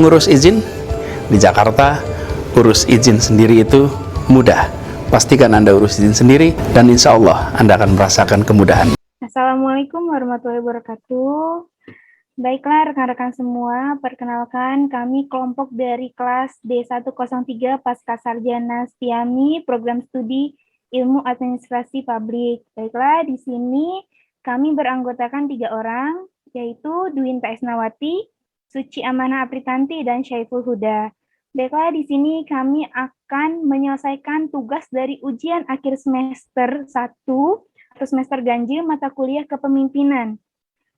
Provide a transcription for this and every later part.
Ngurus izin di Jakarta, urus izin sendiri itu mudah. Pastikan Anda urus izin sendiri dan insya Allah Anda akan merasakan kemudahan. Assalamualaikum warahmatullahi wabarakatuh. Baiklah rekan-rekan semua, perkenalkan kami kelompok dari kelas D103 Pasca Sarjana Setiami Program Studi Ilmu Administrasi Publik. Baiklah, di sini kami beranggotakan 3 orang, yaitu Dwinta Esnawati, Suci Amanah Apritanti, dan Syaiful Huda. Baiklah, di sini kami akan menyelesaikan tugas dari ujian akhir semester 1 atau semester ganjil mata kuliah kepemimpinan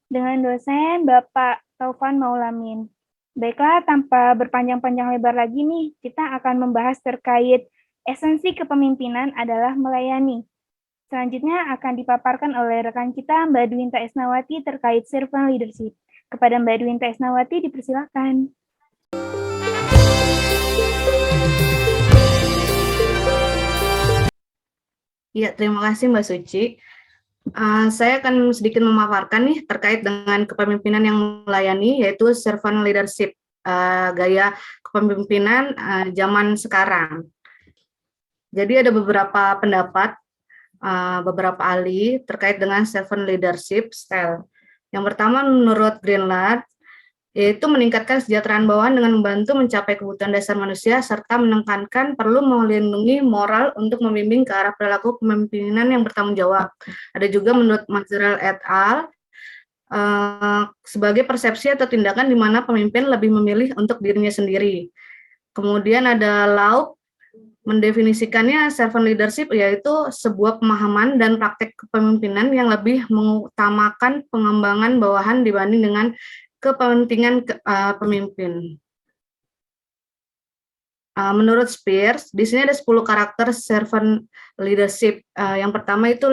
dengan dosen Bapak Taufan Maulamin. Baiklah, tanpa berpanjang-panjang lebar lagi nih, kita akan membahas terkait esensi kepemimpinan adalah melayani. Selanjutnya akan dipaparkan oleh rekan kita Mbak Dwinta Esnawati terkait servant leadership. Kepada Mbak Dwinta Esnawati dipersilakan. Ya, terima kasih Mbak Suci. Saya akan sedikit memaparkan nih terkait dengan kepemimpinan yang melayani, yaitu servant leadership, gaya kepemimpinan zaman sekarang. Jadi ada beberapa pendapat, beberapa ahli terkait dengan servant leadership style. Yang pertama menurut Greenland, yaitu meningkatkan kesejahteraan bawahan dengan membantu mencapai kebutuhan dasar manusia serta menekankan perlu melindungi moral untuk membimbing ke arah perilaku kepemimpinan yang bertanggung jawab. Ada juga menurut Mazerel et al. Sebagai persepsi atau tindakan di mana pemimpin lebih memilih untuk dirinya sendiri. Kemudian ada Laub mendefinisikannya servant leadership yaitu sebuah pemahaman dan praktek kepemimpinan yang lebih mengutamakan pengembangan bawahan dibanding dengan kepentingan pemimpin. Menurut Spears, di sini ada 10 karakter servant leadership. Yang pertama itu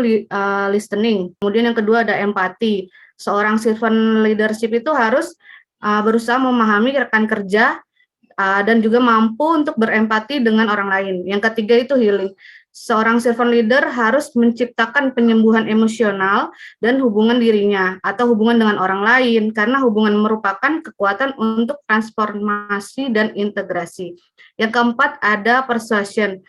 listening, kemudian yang kedua ada empati. Seorang servant leadership itu harus berusaha memahami rekan kerja dan juga mampu untuk berempati dengan orang lain. Yang ketiga itu healing. Seorang servant leader harus menciptakan penyembuhan emosional dan hubungan dirinya atau hubungan dengan orang lain karena hubungan merupakan kekuatan untuk transformasi dan integrasi. Yang keempat ada persuasion.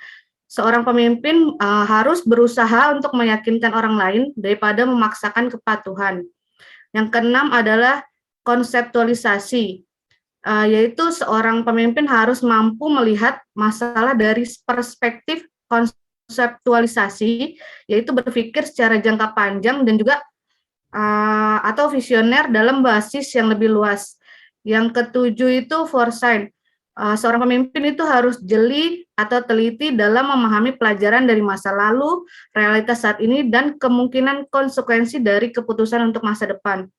Seorang pemimpin harus berusaha untuk meyakinkan orang lain daripada memaksakan kepatuhan. Yang keenam adalah konseptualisasi. Yaitu seorang pemimpin harus mampu melihat masalah dari perspektif konseptualisasi, yaitu berpikir secara jangka panjang dan juga atau visioner dalam basis yang lebih luas. Yang ketujuh itu foresight. Seorang pemimpin itu harus jeli atau teliti dalam memahami pelajaran dari masa lalu, realitas saat ini, dan kemungkinan konsekuensi dari keputusan untuk masa depan.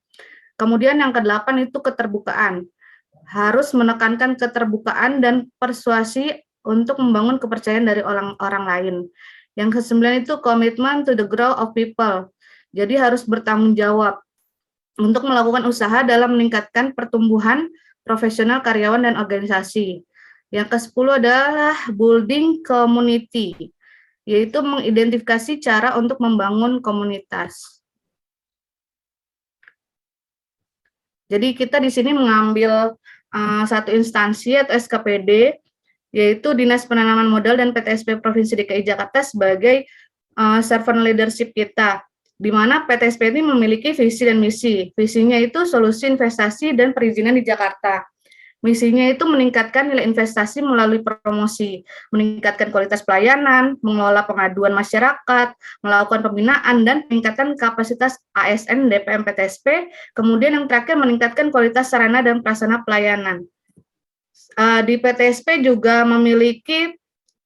Kemudian yang kedelapan itu keterbukaan. Harus menekankan keterbukaan dan persuasi untuk membangun kepercayaan dari orang lain. Yang kesembilan itu commitment to the growth of people. Jadi harus bertanggung jawab untuk melakukan usaha dalam meningkatkan pertumbuhan profesional karyawan dan organisasi. Yang ke-10 adalah building community, yaitu mengidentifikasi cara untuk membangun komunitas. Jadi kita di sini mengambil satu instansi atau SKPD, yaitu Dinas Penanaman Modal dan PTSP Provinsi DKI Jakarta sebagai servant leadership kita, di mana PTSP ini memiliki visi dan misi. Visinya itu solusi investasi dan perizinan di Jakarta. Misinya itu meningkatkan nilai investasi melalui promosi, meningkatkan kualitas pelayanan, mengelola pengaduan masyarakat, melakukan pembinaan, dan meningkatkan kapasitas ASN DPM PTSP, kemudian yang terakhir meningkatkan kualitas sarana dan prasarana pelayanan. Di PTSP juga memiliki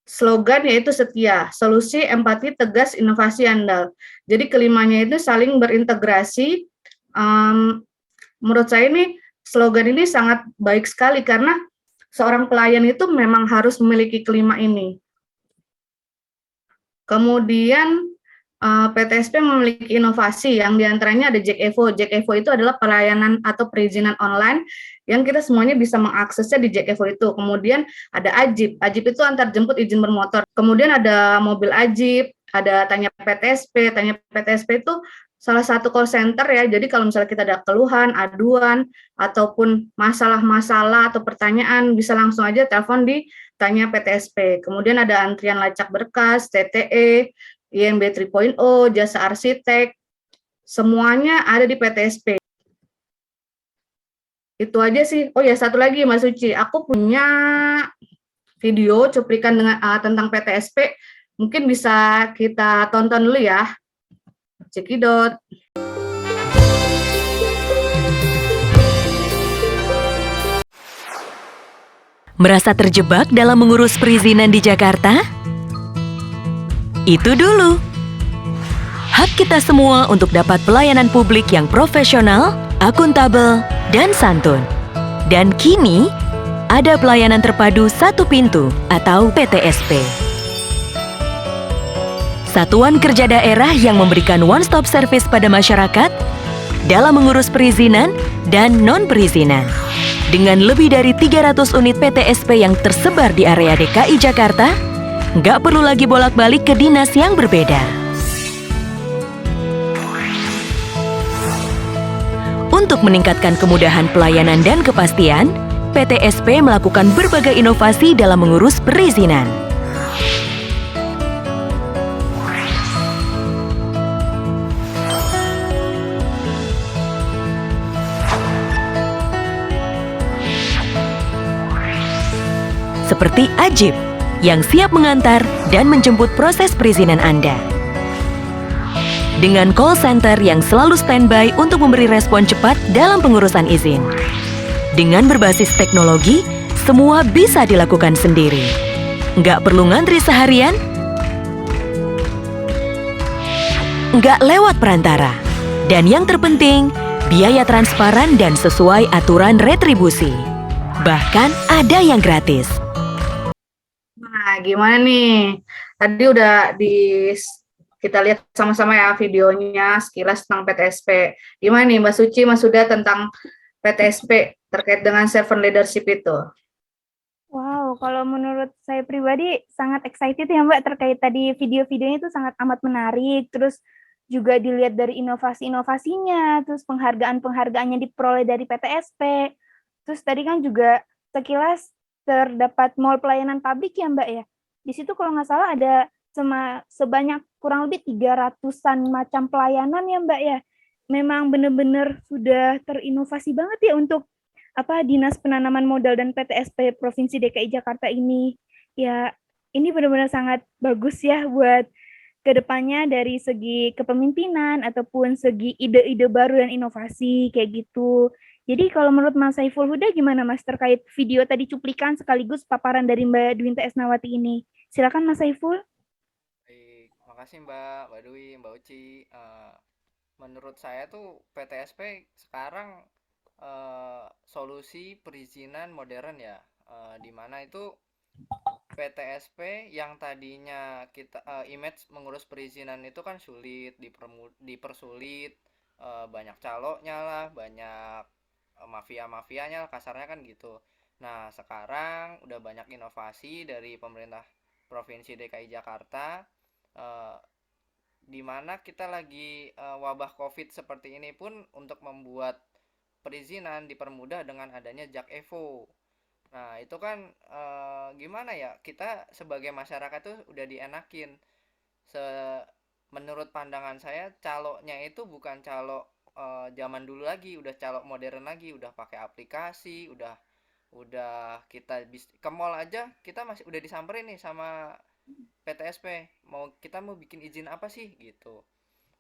slogan yaitu setia, solusi, empati, tegas, inovasi, andal. Jadi kelimanya itu saling berintegrasi. Menurut saya ini slogan ini sangat baik sekali karena seorang pelayan itu memang harus memiliki kelima ini. Kemudian PTSP memiliki inovasi yang diantaranya ada Jack Evo. Jack Evo itu adalah pelayanan atau perizinan online yang kita semuanya bisa mengaksesnya di Jack Evo itu. Kemudian ada Ajib. Ajib itu antar jemput izin bermotor. Kemudian ada mobil Ajib, ada Tanya PTSP. Tanya PTSP itu salah satu call center ya. Jadi kalau misalnya kita ada keluhan, aduan, ataupun masalah-masalah atau pertanyaan, bisa langsung aja telepon di Tanya PTSP. Kemudian ada antrian lacak berkas, TTE, IMB 3.0, jasa arsitek, semuanya ada di PTSP. Itu aja sih. Oh ya, satu lagi Mas Suci, aku punya video cuplikan dengan tentang PTSP, mungkin bisa kita tonton dulu ya. Cekidot. Merasa terjebak dalam mengurus perizinan di Jakarta? Itu dulu. Hak kita semua untuk dapat pelayanan publik yang profesional, akuntabel, dan santun. Dan kini, ada pelayanan terpadu satu pintu atau PTSP. Satuan Kerja Daerah yang memberikan one-stop service pada masyarakat dalam mengurus perizinan dan non-perizinan. Dengan lebih dari 300 unit PTSP yang tersebar di area DKI Jakarta, nggak perlu lagi bolak-balik ke dinas yang berbeda. Untuk meningkatkan kemudahan pelayanan dan kepastian, PTSP melakukan berbagai inovasi dalam mengurus perizinan. Seperti Ajib, yang siap mengantar dan menjemput proses perizinan Anda. Dengan call center yang selalu standby untuk memberi respon cepat dalam pengurusan izin. Dengan berbasis teknologi, semua bisa dilakukan sendiri. Nggak perlu ngantri seharian, nggak lewat perantara. Dan yang terpenting, biaya transparan dan sesuai aturan retribusi. Bahkan ada yang gratis. Nah, gimana nih? Tadi udah kita lihat sama-sama ya videonya sekilas tentang PTSP. Gimana nih Mbak Suci, Mas Suda tentang PTSP terkait dengan servant leadership itu? Wow, kalau menurut saya pribadi sangat excited ya Mbak terkait tadi video-videonya itu sangat amat menarik. Terus juga dilihat dari inovasi-inovasinya, terus penghargaan-penghargaannya diperoleh dari PTSP. Terus tadi kan juga sekilas terdapat mall pelayanan publik ya Mbak ya. Di situ kalau nggak salah ada sebanyak kurang lebih 300-an macam pelayanan ya Mbak ya. Memang benar-benar sudah terinovasi banget ya untuk Dinas Penanaman Modal dan PTSP Provinsi DKI Jakarta ini. Ya, ini benar-benar sangat bagus ya buat kedepannya dari segi kepemimpinan ataupun segi ide-ide baru dan inovasi kayak gitu. Jadi kalau menurut Mas Saiful Huda gimana Mas terkait video tadi cuplikan sekaligus paparan dari Mbak Dwinta Esnawati ini? Silakan Mas Saiful. Baik, makasih Mbak Dwi, Mbak Uci. Menurut saya tuh PTSP sekarang solusi perizinan modern ya, di mana itu PTSP yang tadinya kita image mengurus perizinan itu kan sulit, dipersulit, banyak caloknya lah, banyak mafia-mafianya lah, kasarnya kan gitu. Nah, sekarang udah banyak inovasi dari pemerintah Provinsi DKI Jakarta, di mana kita lagi wabah COVID seperti ini pun untuk membuat perizinan dipermudah dengan adanya Jak Evo. Nah, itu kan gimana ya? Kita sebagai masyarakat tuh udah dienakin. Se Menurut pandangan saya, caloknya itu bukan calok zaman dulu lagi, udah calok modern lagi, udah pakai aplikasi, udah kita ke mall aja kita masih udah disamperin nih sama PTSP. Kita mau bikin izin apa sih gitu.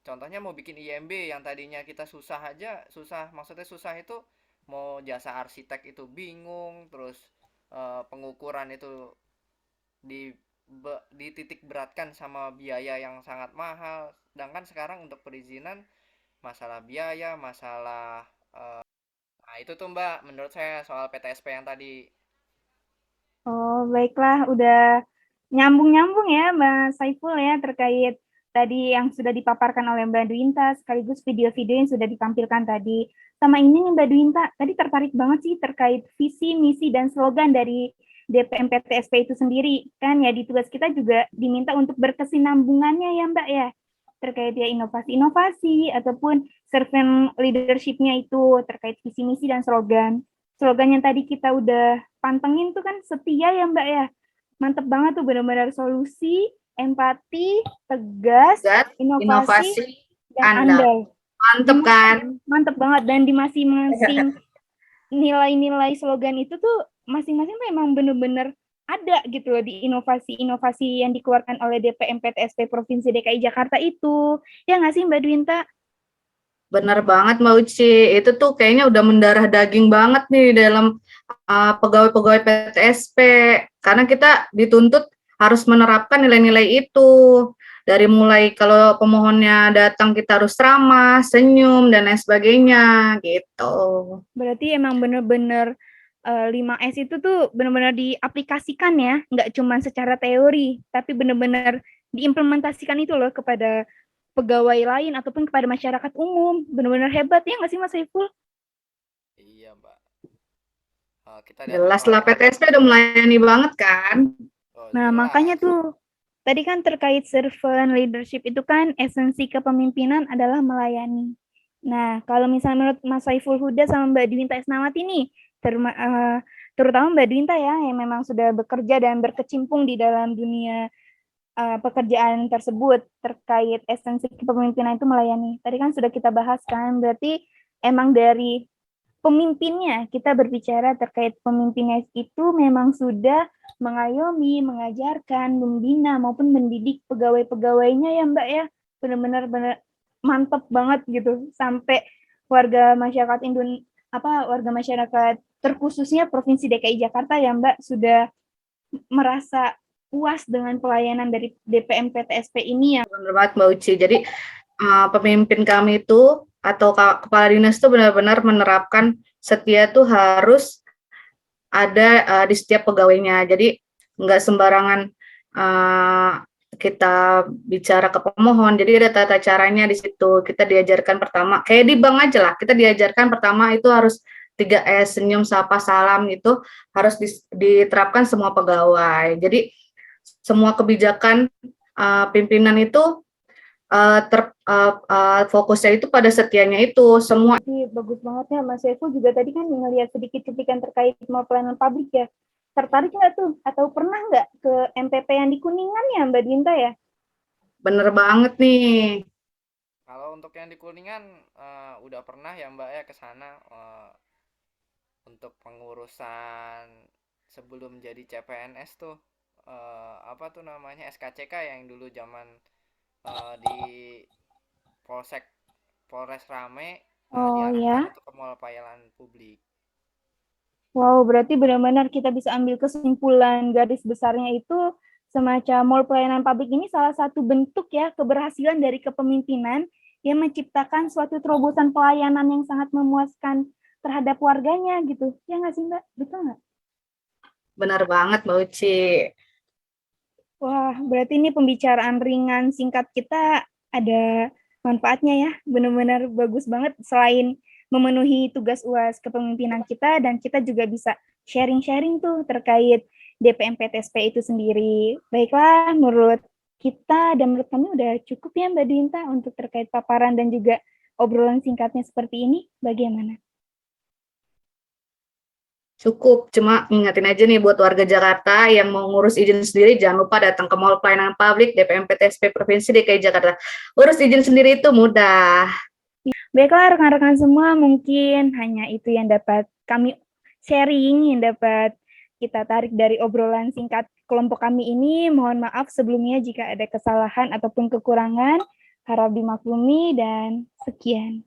Contohnya mau bikin IMB yang tadinya kita susah aja, maksudnya susah itu mau jasa arsitek itu bingung, terus pengukuran itu di dititik beratkan sama biaya yang sangat mahal. Sedangkan sekarang untuk perizinan masalah biaya, masalah nah itu tuh Mbak menurut saya soal PTSP yang tadi. Oh, baiklah, udah nyambung-nyambung ya Mas Saiful ya terkait tadi yang sudah dipaparkan oleh Mbak Dwinta, sekaligus video-video yang sudah ditampilkan tadi. Sama ini nih Mbak Dwinta, tadi tertarik banget sih terkait visi, misi, dan slogan dari DPMPTSP itu sendiri. Kan ya di tugas kita juga diminta untuk berkesinambungannya ya Mbak ya, terkait ya inovasi-inovasi ataupun servant leadership-nya itu terkait visi, misi, dan slogan. Slogan yang tadi kita udah pantengin tuh kan setia ya Mbak ya. Mantep banget tuh, benar-benar solusi, empati, tegas, Zat, inovasi, inovasi, dan andal. andal. Mantep kan? Mantep banget, dan di masing-masing nilai-nilai slogan itu tuh masing-masing memang benar-benar ada gitu loh di inovasi-inovasi yang dikeluarkan oleh DPMPTSP Provinsi DKI Jakarta itu. Ya nggak sih Mbak Dwinta? Bener banget Mbak Uci, itu tuh kayaknya udah mendarah daging banget nih dalam pegawai-pegawai PTSP, karena kita dituntut harus menerapkan nilai-nilai itu. Dari mulai kalau pemohonnya datang kita harus ramah, senyum, dan lain sebagainya, gitu. Berarti emang bener-bener 5S itu tuh bener-bener diaplikasikan ya, nggak cuma secara teori, tapi bener-bener diimplementasikan itu loh kepada pegawai lain ataupun kepada masyarakat umum. Bener-bener hebat ya nggak sih Mas Saiful? Iya, Mbak. Kita datang Jelas lah, melayani. PTSP udah melayani banget kan. Oh, Nah, jelas. makanya tuh tadi kan terkait servant leadership itu kan esensi kepemimpinan adalah melayani. Nah, kalau misalnya menurut Mas Saiful Huda sama Mbak Dwinta Isnawati nih, terutama Mbak Dwinta ya, yang memang sudah bekerja dan berkecimpung di dalam dunia pekerjaan tersebut terkait esensi kepemimpinan itu melayani. Tadi kan sudah kita bahas kan, berarti emang dari pemimpinnya, kita berbicara terkait pemimpinnya itu memang sudah mengayomi, mengajarkan, membina maupun mendidik pegawai-pegawainya ya Mbak ya. Benar-benar mantep banget gitu sampai warga masyarakat terkhususnya Provinsi DKI Jakarta ya Mbak sudah merasa puas dengan pelayanan dari DPM PTSP ini ya. Bener banget Mbak Uci. Jadi pemimpin kami itu atau kepala dinas itu benar-benar menerapkan setia tuh harus ada di setiap pegawainya. Jadi nggak sembarangan kita bicara ke pemohon. Jadi ada tata caranya di situ. Kita diajarkan pertama, kayak di bank aja lah. Kita diajarkan pertama itu harus 3S, senyum, sapa, salam itu harus diterapkan semua pegawai. Jadi semua kebijakan pimpinan itu fokusnya itu pada setianya itu semua. Bagus banget ya Mas Saiful juga tadi kan ngelihat sedikit cuplikan terkait mau pelayanan publik ya. Tertarik nggak tuh atau pernah nggak ke MPP yang di Kuningan ya Mbak Dinta ya? Bener banget nih. Kalau untuk yang di Kuningan udah pernah ya Mbak ya ke sana untuk pengurusan sebelum jadi CPNS tuh apa tuh namanya SKCK yang dulu zaman di Polres Rame diarahkan untuk ke mall pelayanan publik. Wow, berarti benar-benar kita bisa ambil kesimpulan garis besarnya itu semacam mall pelayanan publik ini salah satu bentuk ya keberhasilan dari kepemimpinan yang menciptakan suatu terobosan pelayanan yang sangat memuaskan terhadap warganya gitu. Ya nggak sih Mbak? Betul nggak? Benar banget Mbak Uci. Wah, berarti ini pembicaraan ringan singkat kita ada manfaatnya ya. Benar-benar bagus banget selain memenuhi tugas UAS kepemimpinan kita dan kita juga bisa sharing-sharing tuh terkait DPM PTSP itu sendiri. Baiklah, menurut kita dan menurut kami udah cukup ya Mbak Dinta untuk terkait paparan dan juga obrolan singkatnya seperti ini. Bagaimana? Cukup, cuma ingatin aja nih buat warga Jakarta yang mau ngurus izin sendiri, jangan lupa datang ke Mall Pelayanan Publik DPM PTSP Provinsi DKI Jakarta. Urus izin sendiri itu mudah. Baiklah rekan-rekan semua, mungkin hanya itu yang dapat kami sharing, yang dapat kita tarik dari obrolan singkat kelompok kami ini. Mohon maaf sebelumnya jika ada kesalahan ataupun kekurangan, harap dimaklumi dan sekian.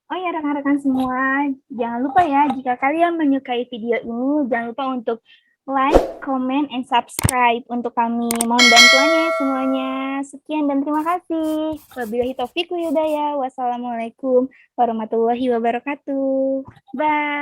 Oh ya rekan-rekan semua, jangan lupa ya jika kalian menyukai video ini, jangan lupa untuk like, comment, and subscribe untuk kami. Mohon bantuannya semuanya. Sekian dan terima kasih. Wabillahi taufiq wal hidayah. Wassalamualaikum warahmatullahi wabarakatuh. Bye.